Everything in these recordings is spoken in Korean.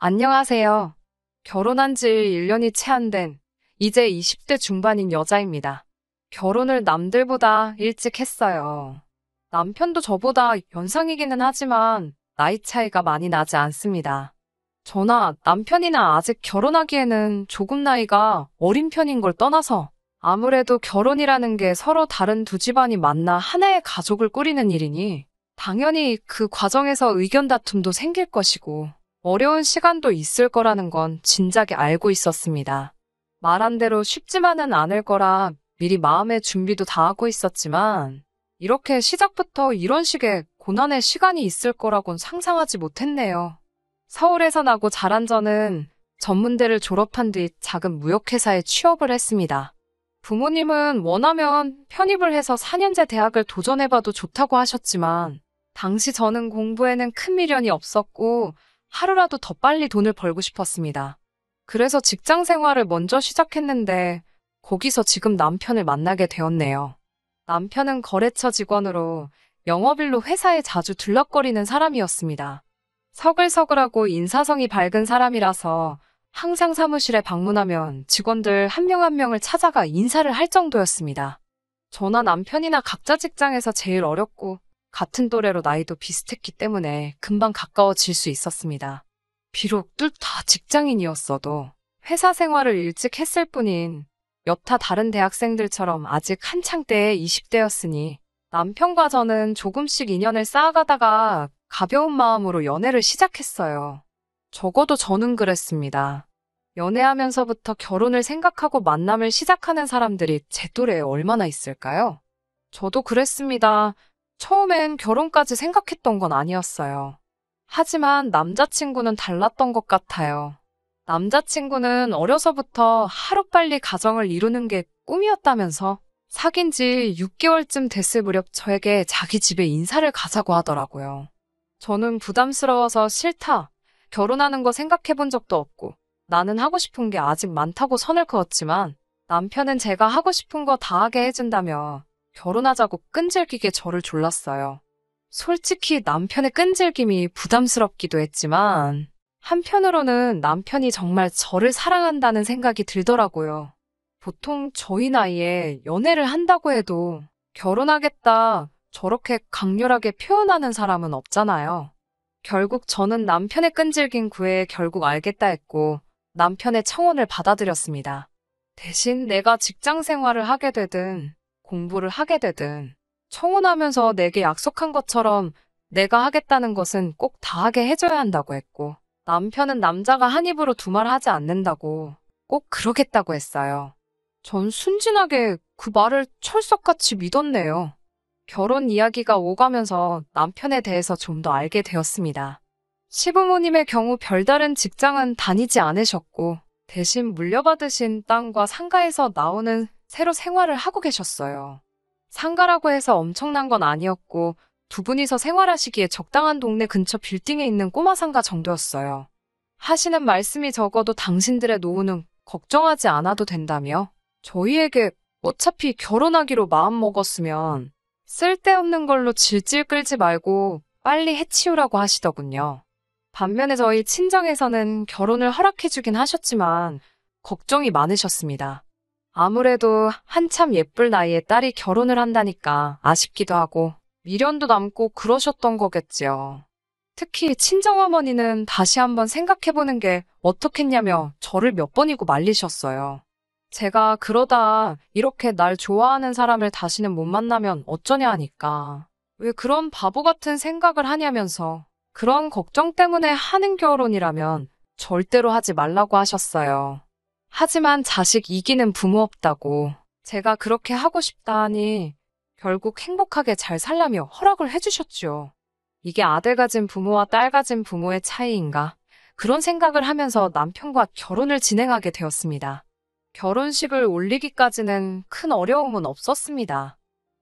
안녕하세요. 결혼한 지 1년이 채 안 된 이제 20대 중반인 여자입니다. 결혼을 남들보다 일찍 했어요. 남편도 저보다 연상이기는 하지만 나이 차이가 많이 나지 않습니다. 저나 남편이나 아직 결혼하기에는 조금 나이가 어린 편인 걸 떠나서 아무래도 결혼이라는 게 서로 다른 두 집안이 만나 하나의 가족을 꾸리는 일이니 당연히 그 과정에서 의견 다툼도 생길 것이고 어려운 시간도 있을 거라는 건 진작에 알고 있었습니다. 말한 대로 쉽지만은 않을 거라 미리 마음의 준비도 다 하고 있었지만 이렇게 시작부터 이런 식의 고난의 시간이 있을 거라곤 상상하지 못했네요. 서울에서 나고 자란 저는 전문대를 졸업한 뒤 작은 무역회사에 취업을 했습니다. 부모님은 원하면 편입을 해서 4년제 대학을 도전해봐도 좋다고 하셨지만 당시 저는 공부에는 큰 미련이 없었고 하루라도 더 빨리 돈을 벌고 싶었습니다. 그래서 직장 생활을 먼저 시작했는데 거기서 지금 남편을 만나게 되었네요. 남편은 거래처 직원으로 영업일로 회사에 자주 들락거리는 사람이었습니다. 서글서글하고 인사성이 밝은 사람이라서 항상 사무실에 방문하면 직원들 한 명 한 명을 찾아가 인사를 할 정도였습니다. 저나 남편이나 각자 직장에서 제일 어렸고 같은 또래로 나이도 비슷했기 때문에 금방 가까워질 수 있었습니다. 비록 둘 다 직장인이었어도 회사 생활을 일찍 했을 뿐인 여타 다른 대학생들처럼 아직 한창 때의 20대였으니 남편과 저는 조금씩 인연을 쌓아가다가 가벼운 마음으로 연애를 시작했어요. 적어도 저는 그랬습니다. 연애하면서부터 결혼을 생각하고 만남을 시작하는 사람들이 제 또래에 얼마나 있을까요? 저도 그랬습니다. 처음엔 결혼까지 생각했던 건 아니었어요. 하지만 남자친구는 달랐던 것 같아요. 남자친구는 어려서부터 하루빨리 가정을 이루는 게 꿈이었다면서 사귄 지 6개월쯤 됐을 무렵 저에게 자기 집에 인사를 가자고 하더라고요. 저는 부담스러워서 싫다. 결혼하는 거 생각해 본 적도 없고 나는 하고 싶은 게 아직 많다고 선을 그었지만 남편은 제가 하고 싶은 거 다 하게 해준다며 결혼하자고 끈질기게 저를 졸랐어요. 솔직히 남편의 끈질김이 부담스럽기도 했지만 한편으로는 남편이 정말 저를 사랑한다는 생각이 들더라고요. 보통 저희 나이에 연애를 한다고 해도 결혼하겠다 저렇게 강렬하게 표현하는 사람은 없잖아요. 결국 저는 남편의 끈질긴 구애에 결국 알겠다 했고 남편의 청혼을 받아들였습니다. 대신 내가 직장 생활을 하게 되든 공부를 하게 되든 청혼하면서 내게 약속한 것처럼 내가 하겠다는 것은 꼭 다 하게 해줘야 한다고 했고 남편은 남자가 한 입으로 두 말 하지 않는다고 꼭 그러겠다고 했어요. 전 순진하게 그 말을 철석같이 믿었네요. 결혼 이야기가 오가면서 남편에 대해서 좀 더 알게 되었습니다. 시부모님의 경우 별다른 직장은 다니지 않으셨고 대신 물려받으신 땅과 상가에서 나오는 새로 생활을 하고 계셨어요. 상가라고 해서 엄청난 건 아니었고 두 분이서 생활하시기에 적당한 동네 근처 빌딩에 있는 꼬마 상가 정도였어요. 하시는 말씀이 적어도 당신들의 노후는 걱정하지 않아도 된다며 저희에게 어차피 결혼하기로 마음먹었으면 쓸데없는 걸로 질질 끌지 말고 빨리 해치우라고 하시더군요. 반면에 저희 친정에서는 결혼을 허락해주긴 하셨지만 걱정이 많으셨습니다. 아무래도 한참 예쁠 나이에 딸이 결혼을 한다니까 아쉽기도 하고 미련도 남고 그러셨던 거겠지요. 특히 친정어머니는 다시 한번 생각해보는 게 어떻겠냐며 저를 몇 번이고 말리셨어요. 제가 그러다 이렇게 날 좋아하는 사람을 다시는 못 만나면 어쩌냐 하니까 왜 그런 바보 같은 생각을 하냐면서 그런 걱정 때문에 하는 결혼이라면 절대로 하지 말라고 하셨어요. 하지만 자식 이기는 부모 없다고 제가 그렇게 하고 싶다 하니 결국 행복하게 잘 살라며 허락을 해주셨죠. 이게 아들 가진 부모와 딸 가진 부모의 차이인가? 그런 생각을 하면서 남편과 결혼을 진행하게 되었습니다. 결혼식을 올리기까지는 큰 어려움은 없었습니다.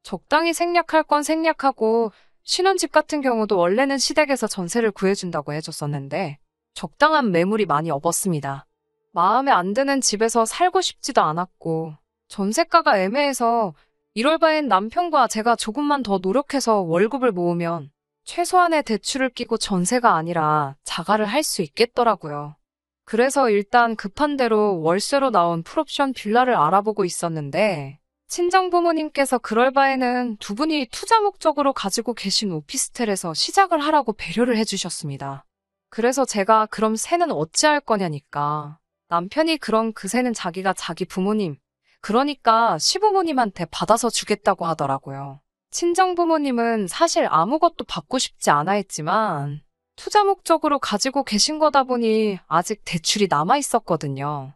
적당히 생략할 건 생략하고 신혼집 같은 경우도 원래는 시댁에서 전세를 구해준다고 해줬었는데 적당한 매물이 많이 없었습니다. 마음에 안 드는 집에서 살고 싶지도 않았고 전세가가 애매해서 이럴 바엔 남편과 제가 조금만 더 노력해서 월급을 모으면 최소한의 대출을 끼고 전세가 아니라 자가를 할 수 있겠더라고요. 그래서 일단 급한 대로 월세로 나온 풀옵션 빌라를 알아보고 있었는데 친정 부모님께서 그럴 바에는 두 분이 투자 목적으로 가지고 계신 오피스텔에서 시작을 하라고 배려를 해주셨습니다. 그래서 제가 그럼 세는 어찌할 거냐니까 남편이 그럼 그 세는 자기가 자기 부모님, 그러니까 시부모님한테 받아서 주겠다고 하더라고요. 친정 부모님은 사실 아무것도 받고 싶지 않아 했지만 투자 목적으로 가지고 계신 거다 보니 아직 대출이 남아 있었거든요.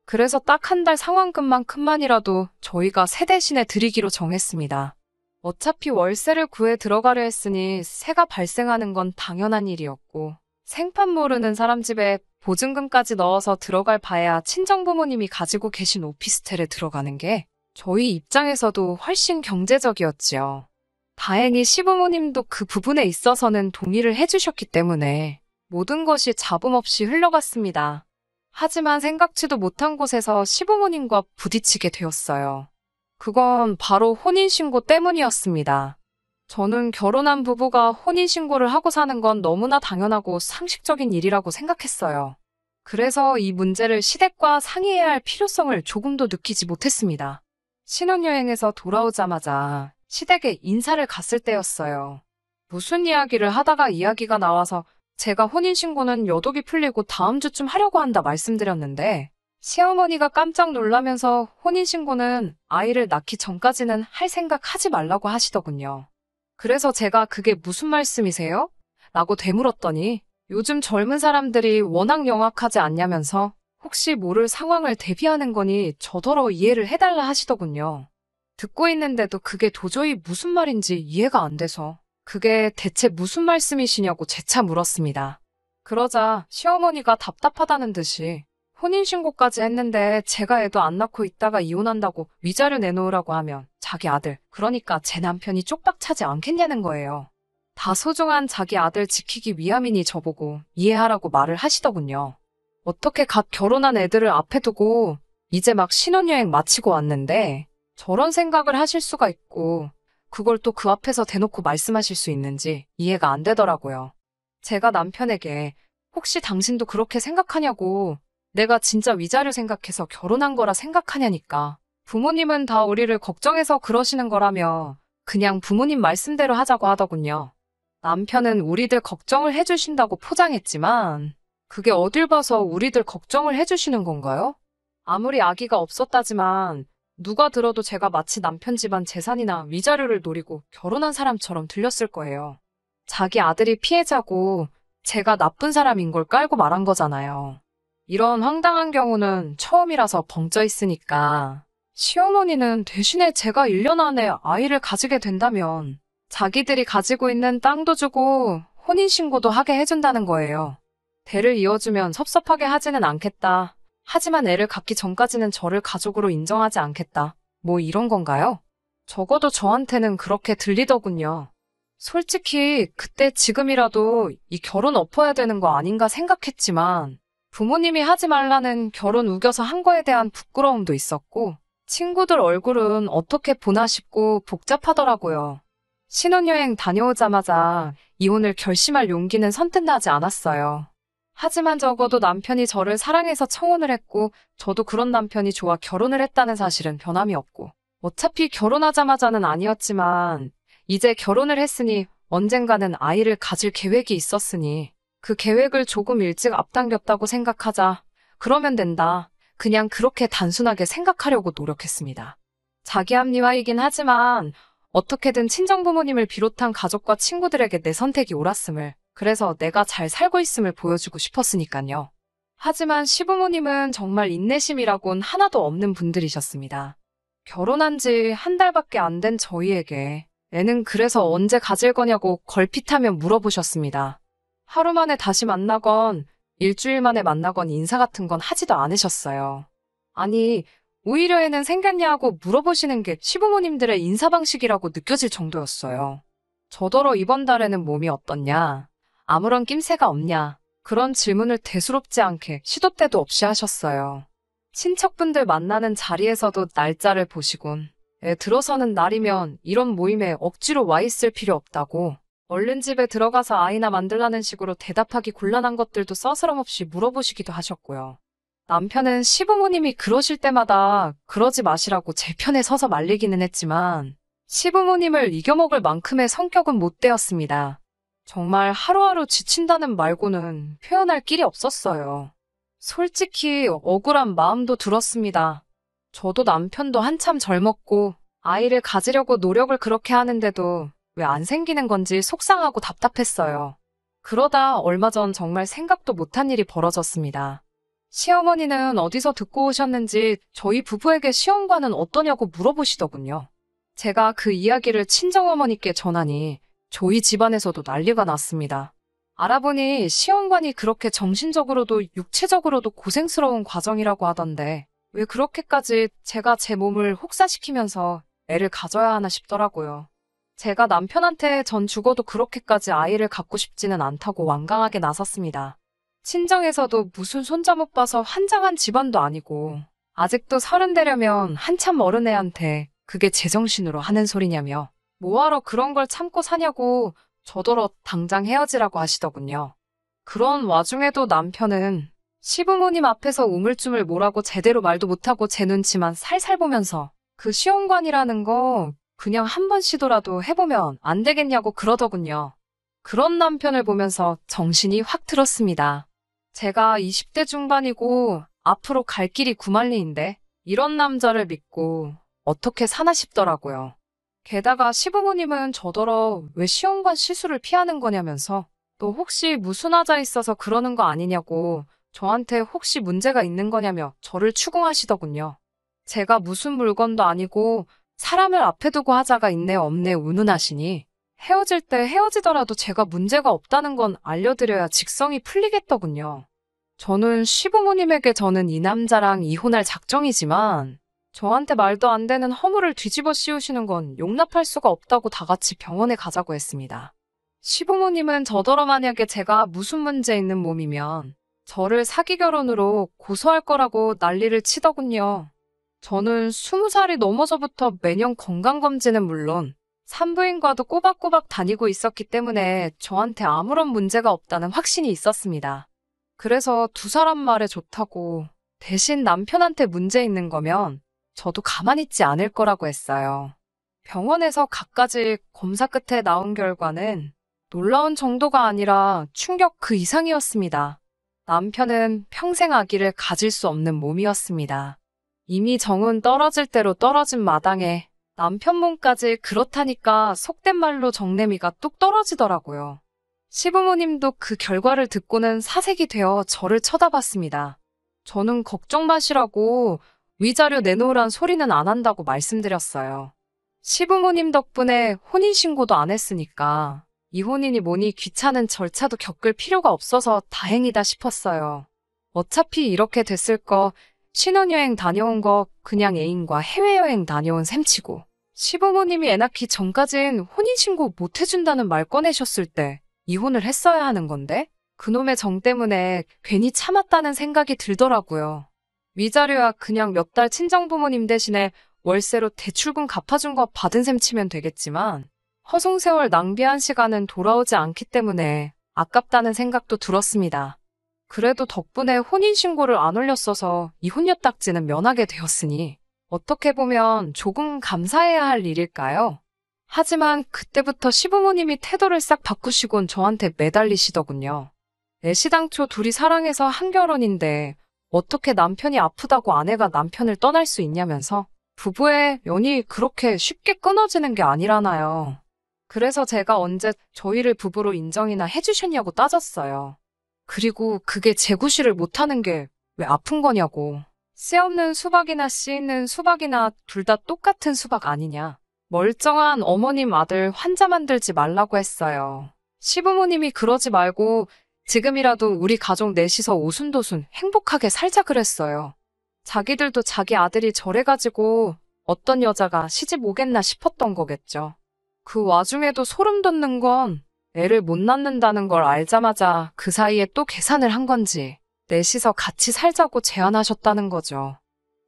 그래서 딱 한 달 상환금만큼만이라도 저희가 세 대신에 드리기로 정했습니다. 어차피 월세를 구해 들어가려 했으니 세가 발생하는 건 당연한 일이었고 생판 모르는 사람 집에 보증금까지 넣어서 들어갈 바에야 친정부모님이 가지고 계신 오피스텔에 들어가는 게 저희 입장에서도 훨씬 경제적이었지요. 다행히 시부모님도 그 부분에 있어서는 동의를 해주셨기 때문에 모든 것이 잡음 없이 흘러갔습니다. 하지만 생각지도 못한 곳에서 시부모님과 부딪히게 되었어요. 그건 바로 혼인신고 때문이었습니다. 저는 결혼한 부부가 혼인신고를 하고 사는 건 너무나 당연하고 상식적인 일이라고 생각했어요. 그래서 이 문제를 시댁과 상의해야 할 필요성을 조금도 느끼지 못했습니다. 신혼여행에서 돌아오자마자 시댁에 인사를 갔을 때였어요. 무슨 이야기를 하다가 이야기가 나와서 제가 혼인신고는 여독이 풀리고 다음 주쯤 하려고 한다 말씀드렸는데 시어머니가 깜짝 놀라면서 혼인신고는 아이를 낳기 전까지는 할 생각 하지 말라고 하시더군요. 그래서 제가 그게 무슨 말씀이세요? 라고 되물었더니 요즘 젊은 사람들이 워낙 영악하지 않냐면서 혹시 모를 상황을 대비하는 거니 저더러 이해를 해달라 하시더군요. 듣고 있는데도 그게 도저히 무슨 말인지 이해가 안 돼서 그게 대체 무슨 말씀이시냐고 재차 물었습니다. 그러자 시어머니가 답답하다는 듯이 혼인신고까지 했는데 제가 애도 안 낳고 있다가 이혼한다고 위자료 내놓으라고 하면 자기 아들, 그러니까 제 남편이 쪽박차지 않겠냐는 거예요. 다 소중한 자기 아들 지키기 위함이니 저보고 이해하라고 말을 하시더군요. 어떻게 갓 결혼한 애들을 앞에 두고 이제 막 신혼여행 마치고 왔는데 저런 생각을 하실 수가 있고 그걸 또 그 앞에서 대놓고 말씀하실 수 있는지 이해가 안 되더라고요. 제가 남편에게 혹시 당신도 그렇게 생각하냐고 내가 진짜 위자료 생각해서 결혼한 거라 생각하냐니까 부모님은 다 우리를 걱정해서 그러시는 거라며 그냥 부모님 말씀대로 하자고 하더군요. 남편은 우리들 걱정을 해주신다고 포장했지만 그게 어딜 봐서 우리들 걱정을 해주시는 건가요? 아무리 아기가 없었다지만 누가 들어도 제가 마치 남편 집안 재산이나 위자료를 노리고 결혼한 사람처럼 들렸을 거예요. 자기 아들이 피해자고 제가 나쁜 사람인 걸 깔고 말한 거잖아요. 이런 황당한 경우는 처음이라서 벙쪄 있으니까 시어머니는 대신에 제가 1년 안에 아이를 가지게 된다면 자기들이 가지고 있는 땅도 주고 혼인신고도 하게 해준다는 거예요. 대를 이어주면 섭섭하게 하지는 않겠다. 하지만 애를 갖기 전까지는 저를 가족으로 인정하지 않겠다. 뭐 이런 건가요? 적어도 저한테는 그렇게 들리더군요. 솔직히 그때 지금이라도 이 결혼 엎어야 되는 거 아닌가 생각했지만 부모님이 하지 말라는 결혼 우겨서 한 거에 대한 부끄러움도 있었고 친구들 얼굴은 어떻게 보나 싶고 복잡하더라고요. 신혼여행 다녀오자마자 이혼을 결심할 용기는 선뜻 나지 않았어요. 하지만 적어도 남편이 저를 사랑해서 청혼을 했고 저도 그런 남편이 좋아 결혼을 했다는 사실은 변함이 없고 어차피 결혼하자마자는 아니었지만 이제 결혼을 했으니 언젠가는 아이를 가질 계획이 있었으니 그 계획을 조금 일찍 앞당겼다고 생각하자. 그러면 된다. 그냥 그렇게 단순하게 생각하려고 노력했습니다. 자기 합리화이긴 하지만 어떻게든 친정부모님을 비롯한 가족과 친구들에게 내 선택이 옳았음을, 그래서 내가 잘 살고 있음을 보여주고 싶었으니까요. 하지만 시부모님은 정말 인내심이라곤 하나도 없는 분들이셨습니다. 결혼한 지 한 달밖에 안 된 저희에게 애는 그래서 언제 가질 거냐고 걸핏하며 물어보셨습니다. 하루 만에 다시 만나건 일주일 만에 만나건 인사 같은 건 하지도 않으셨어요. 아니, 오히려 애는 생겼냐고 물어보시는 게 시부모님들의 인사 방식이라고 느껴질 정도였어요. 저더러 이번 달에는 몸이 어떻냐, 아무런 낌새가 없냐, 그런 질문을 대수롭지 않게 시도 때도 없이 하셨어요. 친척분들 만나는 자리에서도 날짜를 보시곤 애 들어서는 날이면 이런 모임에 억지로 와 있을 필요 없다고, 얼른 집에 들어가서 아이나 만들라는 식으로 대답하기 곤란한 것들도 서스럼없이 물어보시기도 하셨고요. 남편은 시부모님이 그러실 때마다 그러지 마시라고 제 편에 서서 말리기는 했지만 시부모님을 이겨먹을 만큼의 성격은 못 되었습니다. 정말 하루하루 지친다는 말고는 표현할 길이 없었어요. 솔직히 억울한 마음도 들었습니다. 저도 남편도 한참 젊었고 아이를 가지려고 노력을 그렇게 하는데도 왜 안 생기는 건지 속상하고 답답했어요. 그러다 얼마 전 정말 생각도 못한 일이 벌어졌습니다. 시어머니는 어디서 듣고 오셨는지 저희 부부에게 시험관은 어떠냐고 물어보시더군요. 제가 그 이야기를 친정어머니께 전하니 저희 집안에서도 난리가 났습니다. 알아보니 시험관이 그렇게 정신적으로도 육체적으로도 고생스러운 과정이라고 하던데 왜 그렇게까지 제가 제 몸을 혹사시키면서 애를 가져야 하나 싶더라고요. 제가 남편한테 전 죽어도 그렇게까지 아이를 갖고 싶지는 않다고 완강하게 나섰습니다. 친정에서도 무슨 손자 못 봐서 환장한 집안도 아니고 아직도 30 되려면 한참 어른 애한테 그게 제정신으로 하는 소리냐며 뭐하러 그런 걸 참고 사냐고 저더러 당장 헤어지라고 하시더군요. 그런 와중에도 남편은 시부모님 앞에서 우물쭈물 뭐라고 제대로 말도 못하고 제 눈치만 살살 보면서 그 시험관이라는 거 그냥 한 번 시도라도 해보면 안 되겠냐고 그러더군요. 그런 남편을 보면서 정신이 확 들었습니다. 제가 20대 중반이고 앞으로 갈 길이 구만리인데 이런 남자를 믿고 어떻게 사나 싶더라고요. 게다가 시부모님은 저더러 왜 시험관 시술을 피하는 거냐면서 또 혹시 무슨 하자 있어서 그러는 거 아니냐고 저한테 혹시 문제가 있는 거냐며 저를 추궁하시더군요. 제가 무슨 물건도 아니고 사람을 앞에 두고 하자가 있네 없네 운운하시니 헤어질 때 헤어지더라도 제가 문제가 없다는 건 알려드려야 직성이 풀리겠더군요. 저는 시부모님에게 저는 이 남자랑 이혼할 작정이지만 저한테 말도 안 되는 허물을 뒤집어 씌우시는 건 용납할 수가 없다고 다 같이 병원에 가자고 했습니다. 시부모님은 저더러 만약에 제가 무슨 문제 있는 몸이면 저를 사기 결혼으로 고소할 거라고 난리를 치더군요. 저는 20살이 넘어서부터 매년 건강검진은 물론 산부인과도 꼬박꼬박 다니고 있었기 때문에 저한테 아무런 문제가 없다는 확신이 있었습니다. 그래서 두 사람 말에 좋다고 대신 남편한테 문제 있는 거면 저도 가만히 있지 않을 거라고 했어요. 병원에서 갖가지 검사 끝에 나온 결과는 놀라운 정도가 아니라 충격 그 이상이었습니다. 남편은 평생 아기를 가질 수 없는 몸이었습니다. 이미 정은 떨어질 대로 떨어진 마당에 남편 몸까지 그렇다니까 속된 말로 정내미가 뚝 떨어지더라고요. 시부모님도 그 결과를 듣고는 사색이 되어 저를 쳐다봤습니다. 저는 걱정 마시라고 위자료 내놓으란 소리는 안 한다고 말씀드렸어요. 시부모님 덕분에 혼인신고도 안 했으니까 이혼이니 뭐니 귀찮은 절차도 겪을 필요가 없어서 다행이다 싶었어요. 어차피 이렇게 됐을 거 신혼여행 다녀온 거 그냥 애인과 해외여행 다녀온 셈치고 시부모님이 애 낳기 전까진 혼인신고 못 해준다는 말 꺼내셨을 때 이혼을 했어야 하는 건데 그놈의 정 때문에 괜히 참았다는 생각이 들더라고요. 위자료야 그냥 몇 달 친정부모님 대신에 월세로 대출금 갚아준 거 받은 셈 치면 되겠지만 허송세월 낭비한 시간은 돌아오지 않기 때문에 아깝다는 생각도 들었습니다. 그래도 덕분에 혼인신고를 안 올렸어서 이혼녀 딱지는 면하게 되었으니 어떻게 보면 조금 감사해야 할 일일까요? 하지만 그때부터 시부모님이 태도를 싹 바꾸시곤 저한테 매달리시더군요. 애시당초 둘이 사랑해서 한 결혼인데 어떻게 남편이 아프다고 아내가 남편을 떠날 수 있냐면서 부부의 연이 그렇게 쉽게 끊어지는 게 아니라나요. 그래서 제가 언제 저희를 부부로 인정이나 해주셨냐고 따졌어요. 그리고 그게 재구실을 못하는 게 왜 아픈 거냐고. 씨 없는 수박이나 씨 있는 수박이나 둘 다 똑같은 수박 아니냐. 멀쩡한 어머님 아들 환자 만들지 말라고 했어요. 시부모님이 그러지 말고 지금이라도 우리 가족 넷이서 오순도순 행복하게 살자 그랬어요. 자기들도 자기 아들이 저래가지고 어떤 여자가 시집 오겠나 싶었던 거겠죠. 그 와중에도 소름 돋는 건 애를 못 낳는다는 걸 알자마자 그 사이에 또 계산을 한 건지 넷이서 같이 살자고 제안하셨다는 거죠.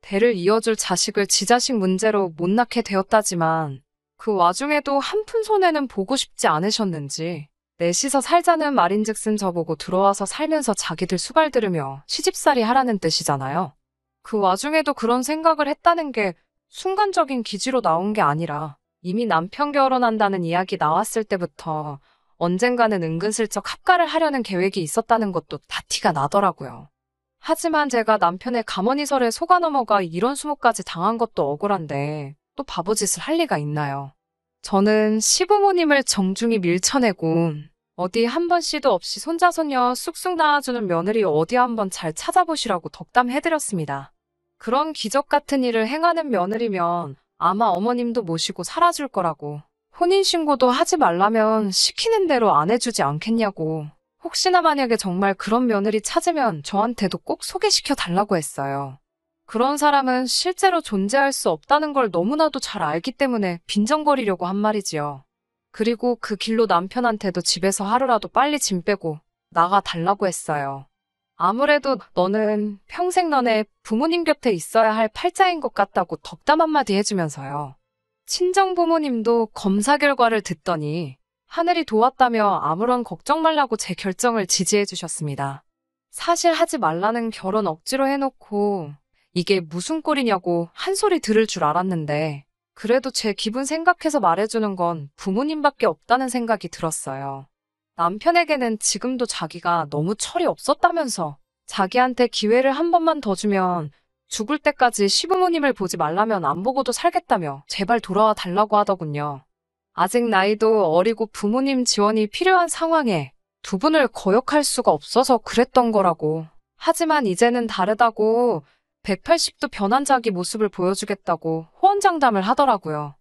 대를 이어줄 자식을 지 자식 문제로 못 낳게 되었다지만 그 와중에도 한 푼 손해는 보고 싶지 않으셨는지 넷이서 살자는 말인즉슨 저보고 들어와서 살면서 자기들 수발 들으며 시집살이 하라는 뜻이잖아요. 그 와중에도 그런 생각을 했다는 게 순간적인 기지로 나온 게 아니라 이미 남편 결혼한다는 이야기 나왔을 때부터 언젠가는 은근슬쩍 합가를 하려는 계획이 있었다는 것도 다 티가 나더라고요. 하지만 제가 남편의 가머니설에 속아 넘어가 이런 수모까지 당한 것도 억울한데 또 바보짓을 할 리가 있나요? 저는 시부모님을 정중히 밀쳐내고 어디 한 번 씨도 없이 손자손녀 쑥쑥 낳아주는 며느리 어디 한번 잘 찾아보시라고 덕담해드렸습니다. 그런 기적 같은 일을 행하는 며느리면 아마 어머님도 모시고 살아줄 거라고, 혼인신고도 하지 말라면 시키는 대로 안 해주지 않겠냐고, 혹시나 만약에 정말 그런 며느리 찾으면 저한테도 꼭 소개시켜 달라고 했어요. 그런 사람은 실제로 존재할 수 없다는 걸 너무나도 잘 알기 때문에 빈정거리려고 한 말이지요. 그리고 그 길로 남편한테도 집에서 하루라도 빨리 짐 빼고 나가 달라고 했어요. 아무래도 너는 평생 너네 부모님 곁에 있어야 할 팔자인 것 같다고 덕담 한마디 해주면서요. 친정 부모님도 검사 결과를 듣더니 하늘이 도왔다며 아무런 걱정 말라고 제 결정을 지지해 주셨습니다. 사실 하지 말라는 결혼 억지로 해놓고 이게 무슨 꼴이냐고 한 소리 들을 줄 알았는데 그래도 제 기분 생각해서 말해주는 건 부모님밖에 없다는 생각이 들었어요. 남편에게는 지금도 자기가 너무 철이 없었다면서 자기한테 기회를 한 번만 더 주면 죽을 때까지 시부모님을 보지 말라면 안 보고도 살겠다며 제발 돌아와 달라고 하더군요. 아직 나이도 어리고 부모님 지원이 필요한 상황에 두 분을 거역할 수가 없어서 그랬던 거라고. 하지만 이제는 다르다고 180도 변한 자기 모습을 보여주겠다고 호언장담을 하더라고요.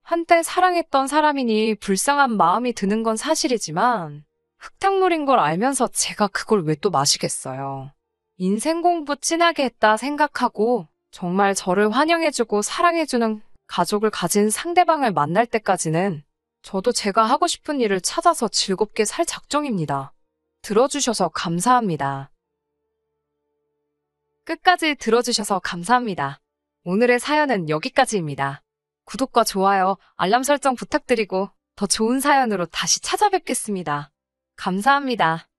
한때 사랑했던 사람이니 불쌍한 마음이 드는 건 사실이지만 흙탕물인 걸 알면서 제가 그걸 왜 또 마시겠어요. 인생 공부 진하게 했다 생각하고 정말 저를 환영해주고 사랑해주는 가족을 가진 상대방을 만날 때까지는 저도 제가 하고 싶은 일을 찾아서 즐겁게 살 작정입니다. 들어주셔서 감사합니다. 끝까지 들어주셔서 감사합니다. 오늘의 사연은 여기까지입니다. 구독과 좋아요, 알람 설정 부탁드리고 더 좋은 사연으로 다시 찾아뵙겠습니다. 감사합니다.